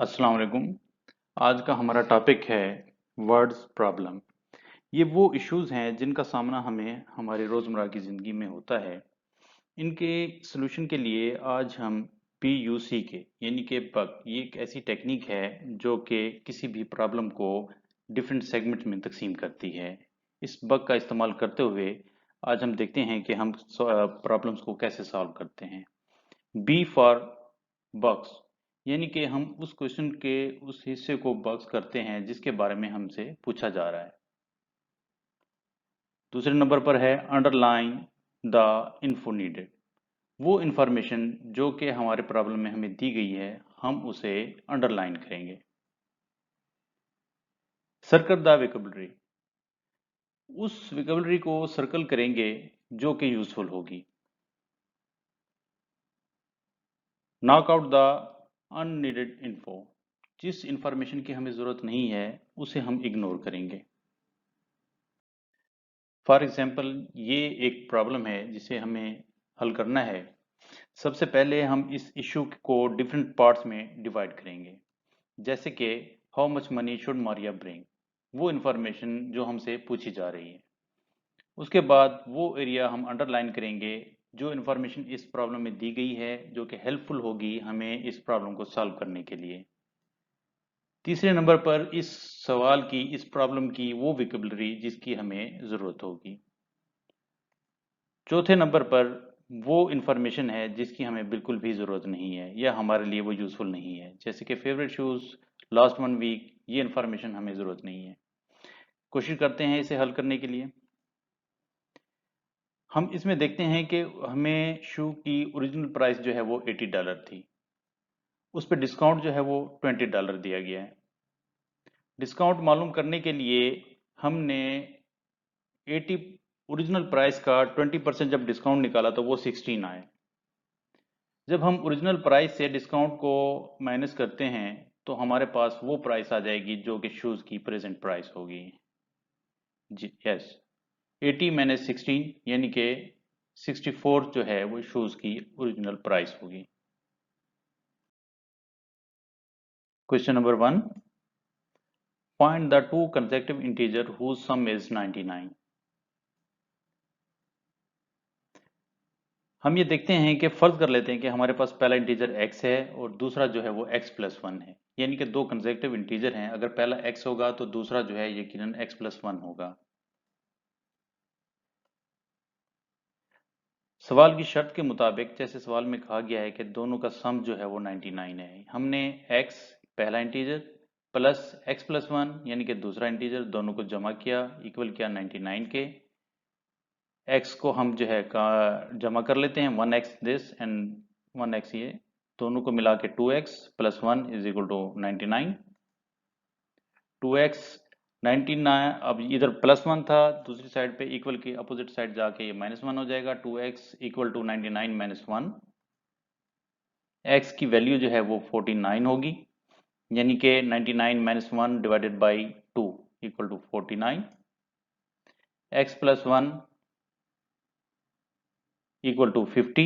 अस्सलाम वालेकुम। आज का हमारा टॉपिक है वर्ड्स प्रॉब्लम। ये वो इश्यूज हैं जिनका सामना हमें हमारी रोज़मर्रा की ज़िंदगी में होता है। इनके सलूशन के लिए आज हम PUCK यानी कि बग, ये एक ऐसी टेक्निक है जो कि किसी भी प्रॉब्लम को डिफरेंट सेगमेंट में तकसीम करती है। इस बग का इस्तेमाल करते हुए आज हम देखते हैं कि हम प्रॉब्लम्स को कैसे सॉल्व करते हैं। बी फॉर बॉक्स, यानी कि हम उस क्वेश्चन के उस हिस्से को बॉक्स करते हैं जिसके बारे में हमसे पूछा जा रहा है। दूसरे नंबर पर है अंडरलाइन द इन्फो नीडेड, वो इंफॉर्मेशन जो कि हमारे प्रॉब्लम में हमें दी गई है हम उसे अंडरलाइन करेंगे। सर्कल द विकेबलरी, उस विकेबलरी को सर्कल करेंगे जो कि यूजफुल होगी। Knock out the unneeded info, जिस इंफॉर्मेशन की हमें ज़रूरत नहीं है उसे हम इग्नोर करेंगे। फॉर एग्जाम्पल, ये एक प्रॉब्लम है जिसे हमें हल करना है। सबसे पहले हम इस इशू को डिफरेंट पार्ट्स में डिवाइड करेंगे, जैसे कि how much money should Maria bring, वो इंफॉर्मेशन जो हमसे पूछी जा रही है। उसके बाद वो एरिया हम अंडरलाइन करेंगे जो इंफॉर्मेशन इस प्रॉब्लम में दी गई है जो कि हेल्पफुल होगी हमें इस प्रॉब्लम को सॉल्व करने के लिए। तीसरे नंबर पर इस सवाल की, इस प्रॉब्लम की वो विकेबलरी जिसकी हमें ज़रूरत होगी। चौथे नंबर पर वो इंफॉर्मेशन है जिसकी हमें बिल्कुल भी ज़रूरत नहीं है या हमारे लिए वो यूज़फुल नहीं है, जैसे कि फेवरेट शूज़, लास्ट 1 वीक, ये इंफॉर्मेशन हमें ज़रूरत नहीं है। कोशिश करते हैं इसे हल करने के लिए। हम इसमें देखते हैं कि हमें शू की ओरिजिनल प्राइस जो है वो $80 थी, उस पर डिस्काउंट जो है वो $20 दिया गया है। डिस्काउंट मालूम करने के लिए हमने 80 ओरिजिनल प्राइस का 20% जब डिस्काउंट निकाला तो वो 16 आए। जब हम ओरिजिनल प्राइस से डिस्काउंट को माइनस करते हैं तो हमारे पास वो प्राइस आ जाएगी जो कि शूज़ की प्रेजेंट प्राइस होगी। जी यस, 80 माइनस 16 यानी कि 64 जो है वो शूज़ की ओरिजिनल प्राइस होगी। Question number 1, find the two consecutive integer whose sum is 99। हम ये देखते हैं कि फर्ज कर लेते हैं कि हमारे पास पहला इंटीजर x है और दूसरा जो है वो x+1 है, यानी कि दो कंसेक्यूटिव इंटीजर हैं। अगर पहला x होगा तो दूसरा जो है यकीनन x+1 होगा। सवाल की शर्त के मुताबिक, जैसे सवाल में कहा गया है कि दोनों का सम जो है वो 99 है, हमने x पहला इंटीजर प्लस x+1 यानी कि दूसरा इंटीजर दोनों को जमा किया, इक्वल किया 99 के। x को हम जो है का जमा कर लेते हैं, 1x दिस एंड 1x ये, दोनों को मिला के 2x plus 1 is equal to 99। 2x 99, अब इधर +1 था, दूसरी साइड पे इक्वल की अपोजिट साइड जाके ये -1 हो जाएगा। 2x equal to 99 minus 1, x की वैल्यू जो है वो 49 होगी, यानी कि 99 minus 1 divided by 2 equal to 49। x plus 1 equal to 50।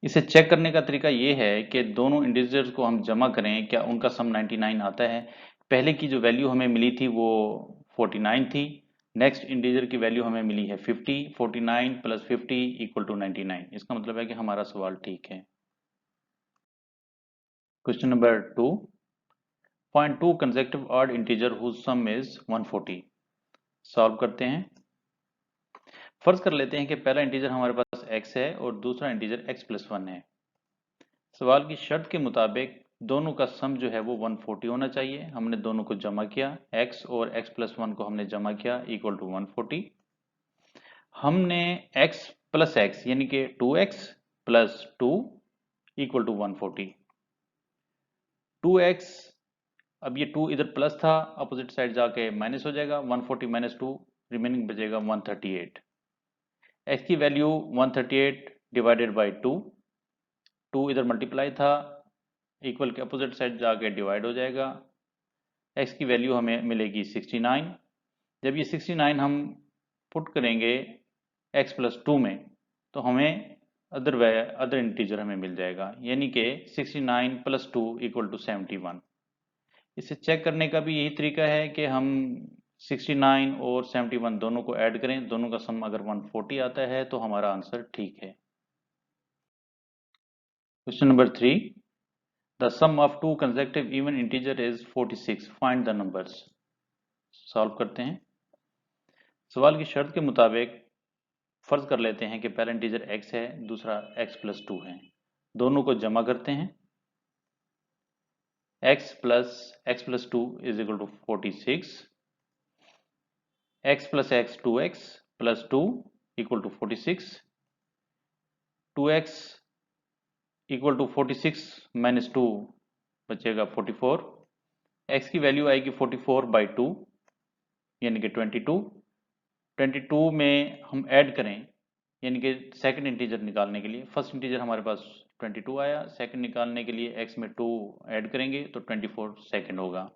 इसे चेक करने का तरीका ये है कि दोनों इंटीजर्स को हम जमा करें, क्या उनका सम 99 आता है। पहले की जो वैल्यू हमें मिली थी वो 49 थी, नेक्स्ट इंटीजर की वैल्यू हमें मिली है 50। 49 प्लस 50 इक्वल टू 99, इसका मतलब है कि हमारा सवाल ठीक है। Question number 2, find two consecutive odd integer whose sum is 140। Solve करते हैं। फर्ज कर लेते हैं कि पहला इंटीजर हमारे पास x है और दूसरा इंटीजर x+1 है। सवाल की शर्त के मुताबिक दोनों का सम जो है वो 140 होना चाहिए। हमने दोनों को जमा किया, x और x+1 को हमने जमा किया इक्वल टू 140। हमने x प्लस एक्स यानी कि 2x plus 2 equal to 140। 2x, अब ये 2 इधर प्लस था, अपोजिट साइड जाके माइनस हो जाएगा, 140 माइनस 2 रिमेनिंग बचेगा 138। x की वैल्यू 138 डिवाइडेड बाई 2, 2 इधर मल्टीप्लाई था, इक्वल के अपोजिट साइड जाके डिवाइड हो जाएगा। x की वैल्यू हमें मिलेगी 69। जब ये 69 हम पुट करेंगे x प्लस 2 में तो हमें अदर इंटीजर हमें मिल जाएगा, यानी कि 69 + 2 = 71। इसे चेक करने का भी यही तरीका है कि हम 69 और 71 दोनों को ऐड करें, दोनों का सम अगर 140 आता है तो हमारा आंसर ठीक है। Question number 3, the sum of two consecutive even integer is 46, find the numbers. Solve करते हैं। सवाल की शर्त के मुताबिक फर्ज कर लेते हैं कि पहला इंटीजर x है, दूसरा x + 2 है, दोनों को जमा करते हैं। x + 2 = 46, x + x 2x + 2 = 46, 2x = 46 - 2 बचेगा 44, x की वैल्यू आएगी 44/2 यानी कि 22, 22 में हम ऐड करें यानी कि सेकंड इंटीजर निकालने के लिए, फर्स्ट इंटीजर हमारे पास 22 आया, सेकंड निकालने के लिए x में 2 ऐड करेंगे तो 24 सेकंड होगा।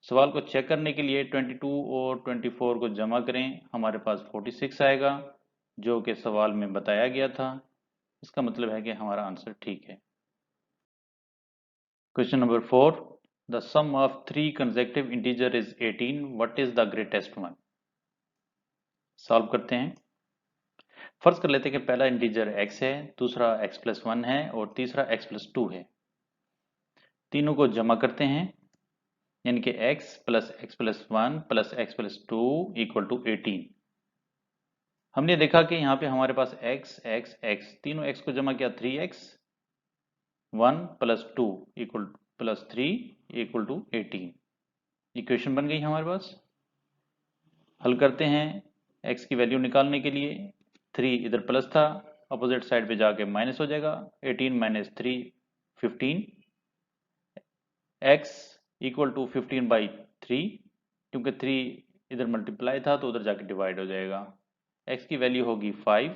सवाल को चेक करने के लिए 22 और 24 को जमा करें, हमारे पास 46 आएगा जो कि सवाल में बताया गया था। इसका मतलब है कि हमारा आंसर ठीक है। Question number 4, the sum of 3 consecutive integer is 18, what is the greatest one. Solve करते हैं। फर्ज कर लेते हैं कि पहला इंटीजर x है, दूसरा x + 1 है और तीसरा x + 2 है। तीनों को जमा करते हैं यानी कि x + x + 1 + x + 2 = 18। हमने देखा कि यहाँ पे हमारे पास x x x, तीनों x को जमा किया 3x, 1 + 2 + 3 = 18। इक्वेशन बन गई हमारे पास। हल करते हैं। x की वैल्यू निकालने के लिए 3 इधर प्लस था, अपोजिट साइड पे जाके माइनस हो जाएगा, 18 - 3 15, x = 15/3, क्योंकि 3 इधर मल्टीप्लाई था तो उधर जाके डिवाइड हो जाएगा। x की वैल्यू होगी 5।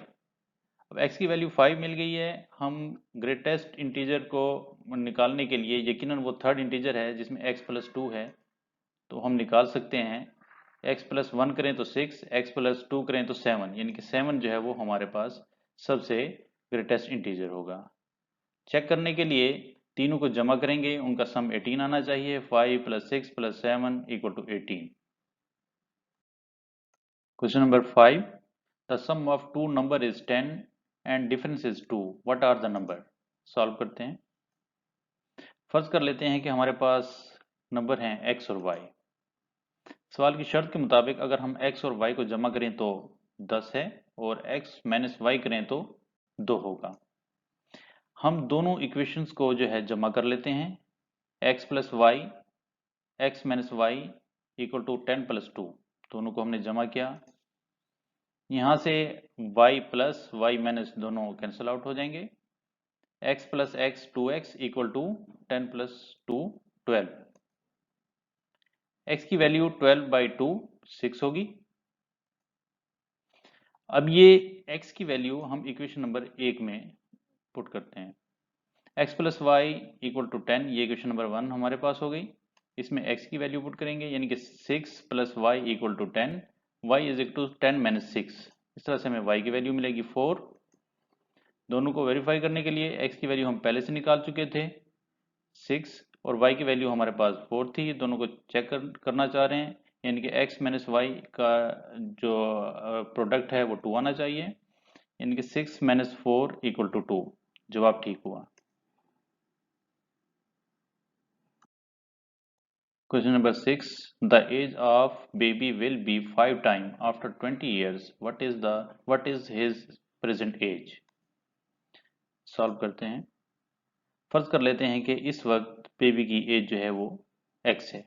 अब x की वैल्यू 5 मिल गई है, हम ग्रेटेस्ट इंटीजर को निकालने के लिए, यकीनन वो थर्ड इंटीजर है जिसमें x + 2 है, तो हम निकाल सकते हैं। x + 1 करें तो 6, x + 2 करें तो 7, यानी कि 7 जो है वो हमारे पास सबसे ग्रेटेस्ट इंटीजर होगा। चेक करने के लिए तीनों को जमा करेंगे, उनका सम 18 आना चाहिए। 5 + 6 + 7 = 18। Question number 5, the sum of two number is 10 and difference is 2, what are the number. Solve करते हैं। फर्ज कर लेते हैं कि हमारे पास नंबर हैं x और y। सवाल की शर्त के मुताबिक अगर हम x और y को जमा करें तो 10 है और x - y करें तो 2 होगा। हम दोनों इक्वेशंस को जो है जमा कर लेते हैं। x + y, x - y = 10 + 2, दोनों को हमने जमा किया। यहाँ से y + y - दोनों कैंसिल आउट हो जाएंगे। x + x 2x = 10 + 2 12। x की वैल्यू 12/2 6 होगी। अब ये x की वैल्यू हम इक्वेशन नंबर 1 में पुट करते हैं। x + y = 10, ये इक्वेशन नंबर 1 हमारे पास हो गई। इसमें x की वैल्यू पुट करेंगे यानी कि 6 + y = 10, y = 10 - 6। इस तरह से हमें y की वैल्यू मिलेगी 4। दोनों को वेरीफाई करने के लिए x की वैल्यू हम पहले से निकाल चुके थे 6 और y की वैल्यू हमारे पास 4 थी, दोनों को चेक करना चाह रहे हैं, यानी कि x - y का जो प्रोडक्ट है वो 2 आना चाहिए, यानी कि 6 - 4 = 2। जवाब ठीक हुआ। Question number 6, the age of baby will be 5 time after 20 years, what is his present age. Solve करते हैं। फर्ज कर लेते हैं कि इस वक्त बेबी की एज जो है वो x है।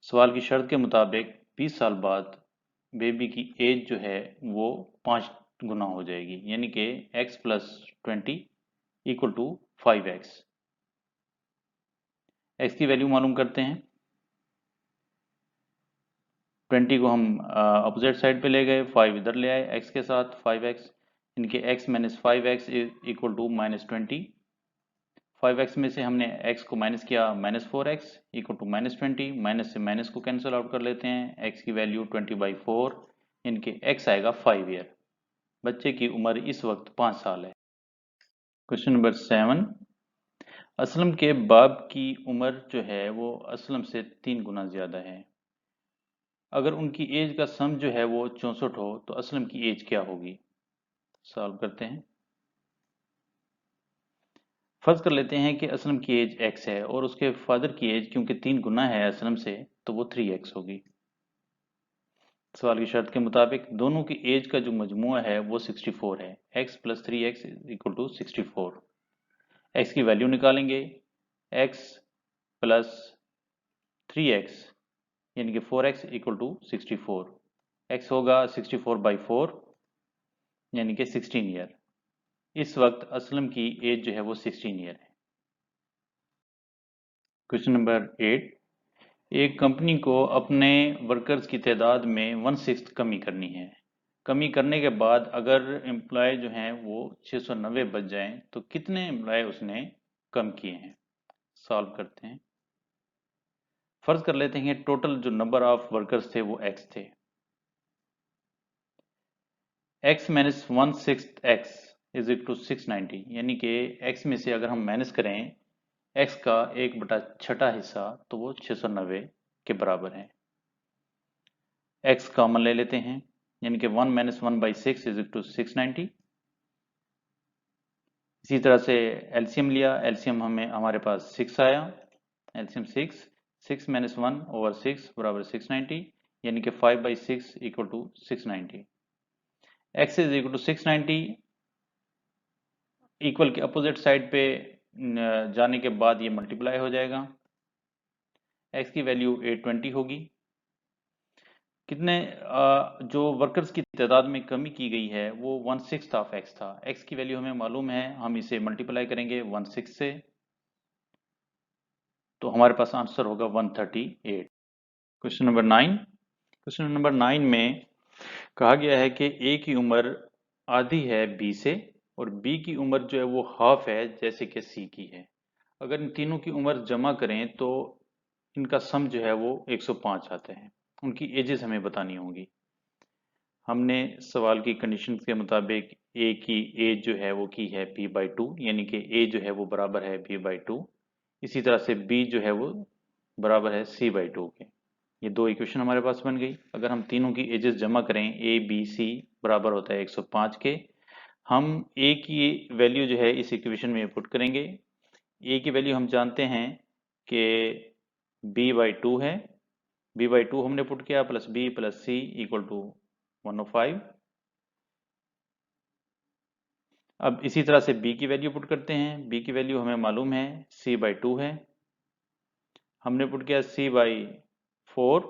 सवाल की शर्त के मुताबिक 20 साल बाद बेबी की एज जो है वो 5 गुना हो जाएगी, यानी कि x + 20 = 5x। x की वैल्यू मालूम करते हैं। 20 को हम अपोजिट साइड पे ले गए, 5 इधर ले आए x के साथ 5x, इनके x - 5x = -20। 5x में से हमने x को माइनस किया, -4x = -20, माइनस से माइनस को कैंसिल आउट कर लेते हैं। x की वैल्यू 20/4, इनके x आएगा 5 ईयर। बच्चे की उम्र इस वक्त 5 साल है। क्वेश्चन नंबर 7, असलम के बाप की उम्र जो है वो असलम से 3 गुना ज़्यादा है। अगर उनकी एज का सम जो है वो 64 हो तो असलम की एज क्या होगी? सॉल्व करते हैं। फर्ज कर लेते हैं कि असलम की एज x है और उसके फादर की एज क्योंकि 3 गुना है असलम से तो वो 3x होगी। सवाल की शर्त के मुताबिक दोनों की एज का जो मजमुआ है वो 64 है। x plus 3x equal to 64। x की वैल्यू निकालेंगे। x प्लस 3x यानी कि 4x इक्वल टू 64। x होगा 64/4 यानी कि 16 ईयर। इस वक्त असलम की एज जो है वो 16 ईयर है। क्वेश्चन नंबर 8, एक कंपनी को अपने वर्कर्स की तादाद में 1/6 कमी करनी है। कमी करने के बाद अगर एम्प्लॉय जो हैं वो 690 बच जाएं तो कितने एम्प्लॉय उसने कम किए हैं? सॉल्व करते हैं। फर्ज कर लेते हैं टोटल जो नंबर ऑफ वर्कर्स थे वो x थे। x minus 1/6 x is equal to 690 यानी कि x में से अगर हम माइनस करें x का 1/6 हिस्सा तो वो 690 के बराबर है। x कॉमन ले लेते हैं यानी कि 1 माइनस 1/6 इज इक्वल टू 690। इसी तरह से एलसीएम लिया, एलसीएम हमारे पास 6 आया। एलसीएम 6 माइनस 1 ओवर 6 बराबर 690 यानी कि 5/6 equal to 690। x is equal to 690 equal के अपोजिट साइड पे जाने के बाद ये मल्टीप्लाई हो जाएगा। x की वैल्यू 820 होगी। कितने जो वर्कर्स की तादाद में कमी की गई है वो 1/6 ऑफ x था। x की वैल्यू हमें मालूम है, हम इसे मल्टीप्लाई करेंगे 1/6 से तो हमारे पास आंसर होगा 138। क्वेश्चन नंबर 9, क्वेश्चन नंबर 9 में कहा गया है कि a की उम्र आधी है b से और b की उम्र जो है वो हाफ है जैसे कि c की है। अगर इन तीनों की उम्र जमा करें तो इनका सम जो है वो 105 आता है। उनकी एजेस हमें बतानी होंगी। हमने सवाल की कंडीशन के मुताबिक a की एज जो है वो की है b/2 यानी कि a जो है वो बराबर है b/2। इसी तरह से b जो है वो बराबर है c/2 के। ये दो इक्वेशन हमारे पास बन गई। अगर हम तीनों की एजेस जमा करें a b c बराबर होता है 105 के। हम a की वैल्यू जो है इस इक्वेशन में पुट करेंगे। a की वैल्यू हम जानते हैं कि b/2 है। b/2 हमने पुट किया plus b plus c equal to 105। अब इसी तरह से b की वैल्यू पुट करते हैं। b की वैल्यू हमें मालूम है c/2 है। हमने पुट किया c/4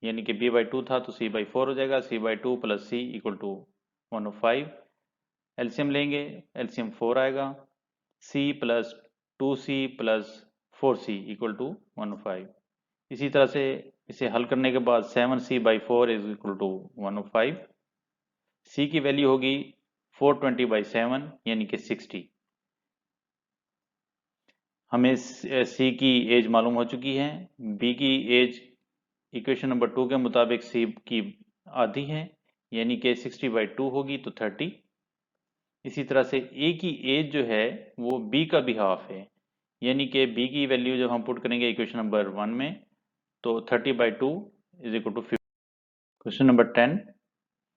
यानी कि b/2 था तो c/4 हो जाएगा। c/2 plus c equal to 105। LCM लेंगे, एलसीएम 4 आएगा। c plus 2c plus 4c equal to 105। इसी तरह से इसे हल करने के बाद 7c/4 is equal to 105। c की वैल्यू होगी 420/7 यानी कि 60। हमें सी की एज मालूम हो चुकी है। बी की एज इक्वेशन नंबर 2 के मुताबिक सी की आधी है यानी कि 60/2 होगी तो 30। इसी तरह से ए की एज जो है वो बी का भी हाफ है यानी कि बी की वैल्यू जब हम पुट करेंगे इक्वेशन नंबर 1 में तो 30/2 is equal to 50। Question number 10,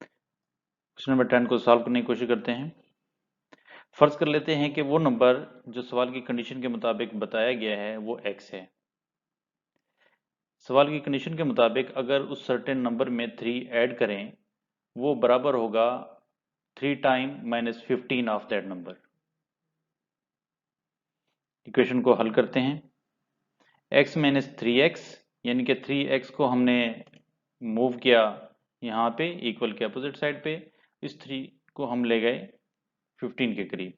question number 10 को सॉल्व करने की कोशिश करते हैं। फर्ज कर लेते हैं कि वो नंबर जो सवाल की कंडीशन के मुताबिक बताया गया है वो x है। सवाल की कंडीशन के मुताबिक अगर उस सर्टेन नंबर में 3 ऐड करें वो बराबर होगा 3 time minus 15 of that number. Equation को हल करते हैं। x माइनस 3x यानी कि 3x को हमने मूव किया यहाँ पे इक्वल के अपोजिट साइड पे। इस 3 को हम ले गए 15 के करीब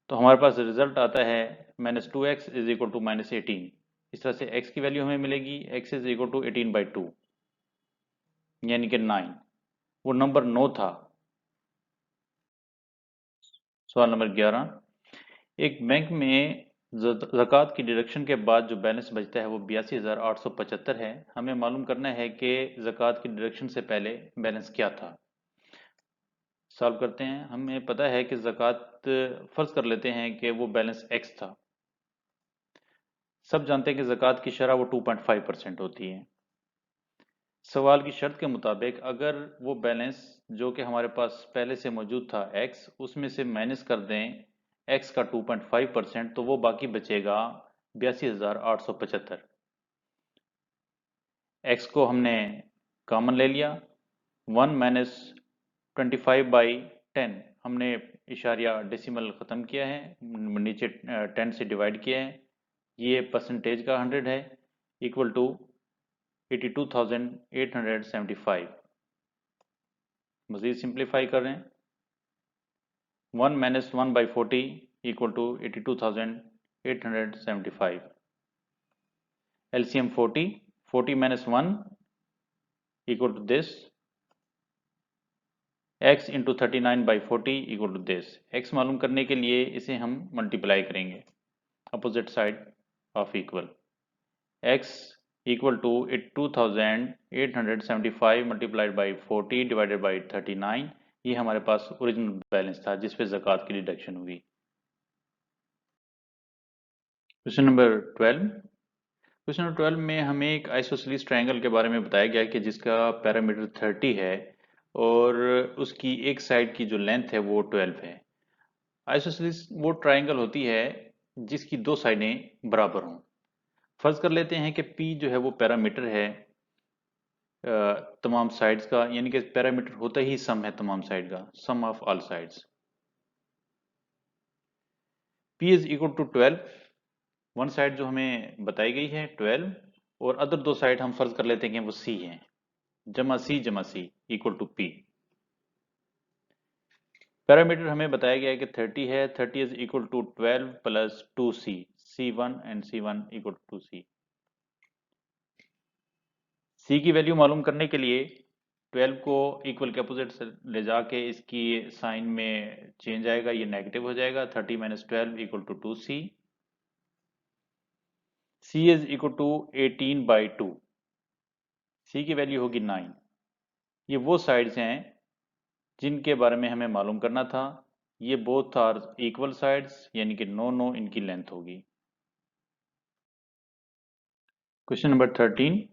तो हमारे पास रिजल्ट आता है -2x इज इक्वल टू -18। इस तरह से x की वैल्यू हमें मिलेगी x इज इक्वल टू 18/2 यानी कि 9। वो नंबर 9 था। सवाल नंबर 11, एक बैंक में ज़कात की डिडक्शन के बाद जो बैलेंस बचता है वो 82,875 है। हमें मालूम करना है कि ज़कात की डिडक्शन से पहले बैलेंस क्या था। सॉल्व करते हैं। हमें पता है कि ज़कात, फ़र्ज़ कर लेते हैं कि वो बैलेंस एक्स था। सब जानते हैं कि ज़कात की शरह वो 2.5% होती है। सवाल की शर्त के मुताबिक अगर वो बैलेंस जो कि हमारे पास पहले से मौजूद था एक्स, उसमें से माइनस कर दें एक्स का 2.5%, तो वो बाकी बचेगा 82,875। एक्स को हमने कॉमन ले लिया। 1 माइनस 25/10 हमने इशारिया डेसिमल ख़त्म किया है, नीचे 10 से डिवाइड किया है। ये परसेंटेज का 100 है, इक्वल टू 82,875। मज़ीद सिंप्लीफाई कर रहे हैं। 1 minus 1/40 equal to 82,875। LCM 40, 40 minus 1 equal to this, x into 39/40 equal to this. x मालूम करने के लिए इसे हम मल्टीप्लाई करेंगे opposite side of equal. x equal to 82,875 multiplied by 40 divided by 39। ये हमारे पास ओरिजिनल बैलेंस था जिस पे ज़कात की डिडक्शन हुई। Question number 12। क्वेश्चन नंबर 12 में हमें एक आइसोसेलेस ट्रायंगल के बारे में बताया गया है कि जिसका पैरामीटर 30 है और उसकी एक साइड की जो लेंथ है वो 12 है। आइसोसेलेस वो ट्रायंगल होती है जिसकी दो साइडें बराबर हों। फर्ज कर लेते हैं कि P जो है वो पैरामीटर है तमाम साइड्स का, यानी कि पैरामीटर होता ही सम है तमाम साइड का, sum of all sides. P is equal to 12। One side जो हमें बताई गई है 12 और अदर दो साइड हम फर्ज कर लेते हैं कि वो C हैं, जमा C equal to P। Parameter हमें बताया गया है कि 30 है। 30 is equal to 12 plus 2C, C1 and C1 equal to 2C। C की वैल्यू मालूम करने के लिए 12 को इक्वल के अपोजिट से ले जाके इसकी साइन में चेंज आएगा, ये नेगेटिव हो जाएगा। 30 minus 12 equal to 2C। C is equal to 18/2। C की वैल्यू होगी 9। ये वो साइड्स हैं जिनके बारे में हमें मालूम करना था। ये बोथ आर इक्वल साइड्स, यानी कि 9 इनकी लेंथ होगी। Question number 13।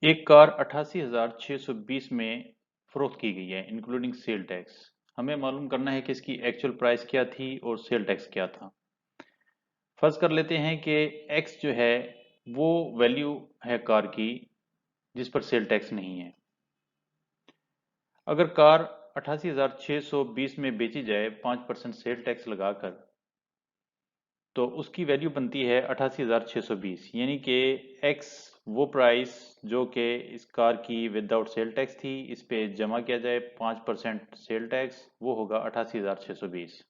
एक कार 88,620 में फरोख्त की गई है इंक्लूडिंग सेल टैक्स। हमें मालूम करना है कि इसकी एक्चुअल प्राइस क्या थी और सेल टैक्स क्या था। फर्ज कर लेते हैं कि एक्स जो है वो वैल्यू है कार की जिस पर सेल टैक्स नहीं है। अगर कार 88,620 में बेची जाए 5% सेल टैक्स लगाकर, तो उसकी वैल्यू बनती है 88,620, यानी कि एक्स वो प्राइस जो कि इस कार की विदाउट सेल टैक्स थी, इस पे जमा किया जाए 5% सेल टैक्स, वो होगा 88,620।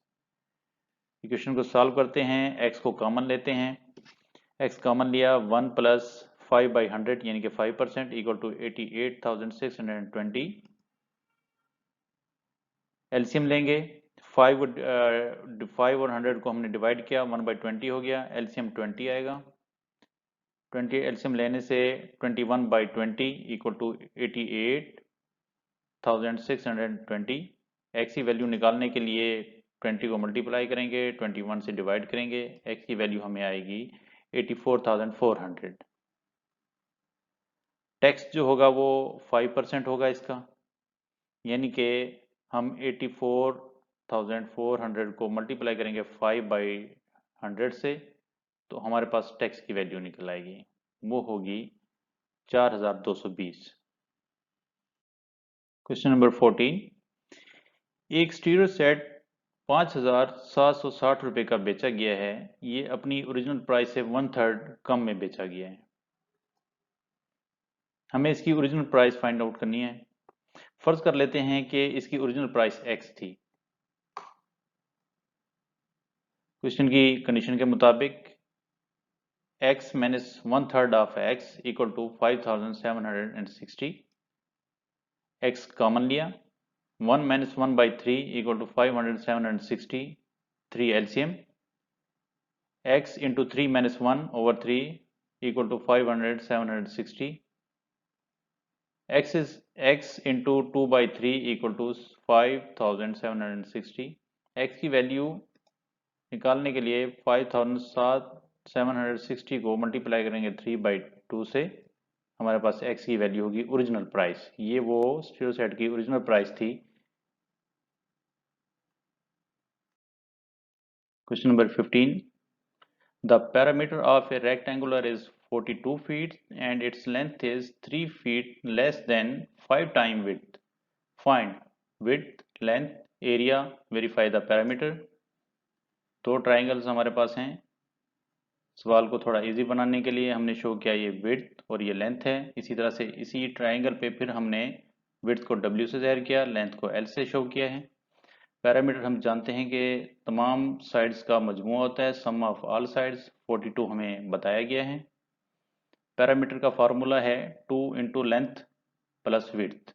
इक्वेशन को सॉल्व करते हैं। एक्स को कॉमन लेते हैं। एक्स कॉमन लिया, 1 प्लस 5/100 यानी कि 5% इक्वल टू 88,620। एलसीएम लेंगे। 5 और 100 को हमने डिवाइड किया, 1/20 हो गया। एलसीएम 20 आएगा। 20 एलसीएम लेने से 21/20 इक्वल टू 88,620। एक्स की वैल्यू निकालने के लिए 20 को मल्टीप्लाई करेंगे, 21 से डिवाइड करेंगे। एक्स की वैल्यू हमें आएगी 84,400। टैक्स जो होगा वो 5% होगा इसका, यानी कि हम 84,400 को मल्टीप्लाई करेंगे 5/100 से, तो हमारे पास टैक्स की वैल्यू निकल आएगी, वो होगी 4,220। Question number 14। एक स्टीरियो सेट 5,760 रुपये का बेचा गया है। ये अपनी ओरिजिनल प्राइस से 1/3 कम में बेचा गया है। हमें इसकी ओरिजिनल प्राइस फाइंड आउट करनी है। फर्ज कर लेते हैं कि इसकी ओरिजिनल प्राइस एक्स थी। क्वेश्चन की कंडीशन के मुताबिक x minus 1/3 of x equal to 5,760। x common लिया। 1 minus 1/3 equal to 5,760। 3 LCM. x into 3 minus 1 over 3 equal to 500 760 x into 2 by 3 equal to 5760 x की वैल्यू निकालने के लिए 5760 को मल्टीप्लाई करेंगे 3/2 से, हमारे पास x की वैल्यू होगी ओरिजिनल प्राइस। ये वो स्टीरियो सेट की ओरिजिनल प्राइस थी। Question number 15, the parameter of A rectangular is 42 feet and its length is 3 feet less than 5 times width. Find width, length, area, verify the parameter। दो triangles हमारे पास हैं। सवाल को थोड़ा इजी बनाने के लिए हमने शो किया ये विड्थ और ये लेंथ है। इसी तरह से इसी ट्राइंगल पे फिर हमने विड्थ को W से ज़ाहिर किया, लेंथ को L से शो किया है। पैरामीटर हम जानते हैं कि तमाम साइड्स का मजमू होता है, सम ऑफ ऑल साइड्स। 42 हमें बताया गया है। पैरामीटर का फार्मूला है 2 इंटू लेंथ प्लस विड्थ।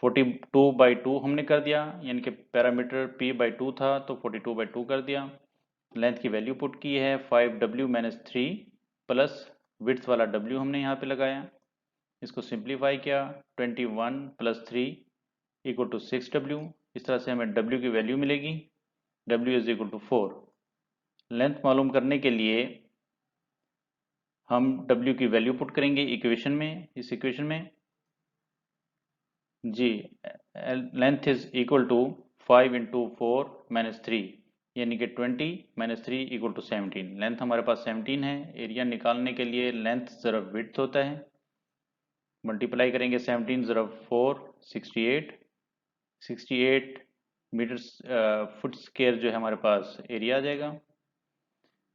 42/2 हमने कर दिया, यानी कि पैरामीटर P/2 था तो 42/2 कर दिया। लेंथ की वैल्यू पुट की है 5W माइनस 3 प्लस विड्थ वाला W हमने यहाँ पे लगाया। इसको सिंप्लीफाई किया, 21 प्लस 3 इक्वल टू 6W। इस तरह से हमें W की वैल्यू मिलेगी, W is equal to 4। Length मालूम करने के लिए हम W की वैल्यू पुट करेंगे इक्वेशन में, इस इक्वेशन में जी length is equal to 5 into 4 minus 3 यानी कि 20 माइनस 3 इक्वल टू 17। लेंथ हमारे पास 17 है। एरिया निकालने के लिए लेंथ ज़रब विड्थ होता है, मल्टीप्लाई करेंगे 17 ज़रब 4 68 मीटर फुट स्क्वायर जो है हमारे पास एरिया आ जाएगा।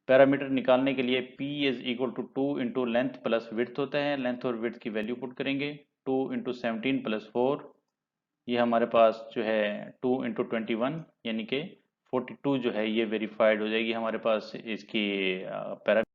पैरामीटर निकालने के लिए P is equal to 2 into length plus width होता है। लेंथ और विड्थ की वैल्यू पुट करेंगे, 2 इंटू 17 प्लस 4, ये हमारे पास जो है 2 इंटू 21 यानी कि 42 जो है ये वेरीफाइड हो जाएगी हमारे पास इसकी पैरामीटर।